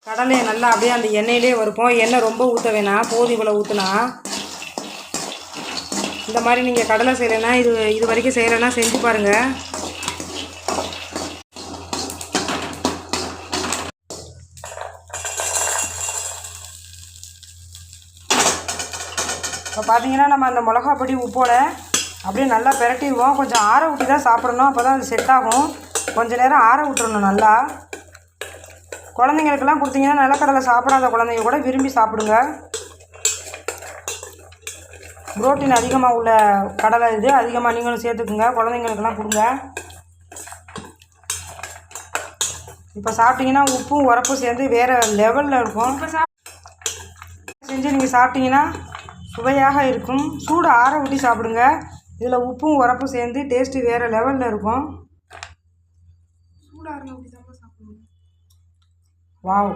கடலையை நல்லா அப்படியே அந்த எண்ணெயிலே வறுப்போம். எண்ணெய் ரொம்ப ஊற்ற வேணாம், போதும் இவ்வளோ ஊற்றுனா. இந்த மாதிரி நீங்கள் கடலை செய்யலைன்னா இது வரைக்கும் செய்யலைன்னா செஞ்சு பாருங்கள். இப்போ பார்த்தீங்கன்னா நம்ம அந்த மிளகா பொடி உப்போட அப்படியே நல்லா பிரட்டிடுவோம். கொஞ்சம் ஆற விட்டு தான் சாப்பிடணும், அப்போ தான் அது செட் ஆகும். கொஞ்சம் நேரம் ஆற விட்டுறணும் நல்லா. குழந்தைங்களுக்கெல்லாம் கொடுத்தீங்கன்னா நிலக்கடலை சாப்பிடாத குழந்தைங்க கூட விரும்பி சாப்பிடுங்க. புரோட்டீன் அதிகமாக உள்ள கடலை இது, அதிகமாக நீங்களும் சேர்த்துக்குங்க, குழந்தைங்களுக்கெல்லாம் கொடுங்க. இப்போ சாப்பிட்டீங்கன்னா உப்பும் உரப்பும் சேர்ந்து வேறு லெவலில் இருக்கும். இப்போ செஞ்சு நீங்கள் சாப்பிட்டீங்கன்னா சுவையாக இருக்கும். சூடு ஆற ஊற்றி சாப்பிடுங்க. இதில் உப்பும் உரப்பும் சேர்ந்து டேஸ்ட்டு வேறு லெவலில் இருக்கும். சூடு ஆற ஊற்றி சாப்பிடுங்க. வாவ்.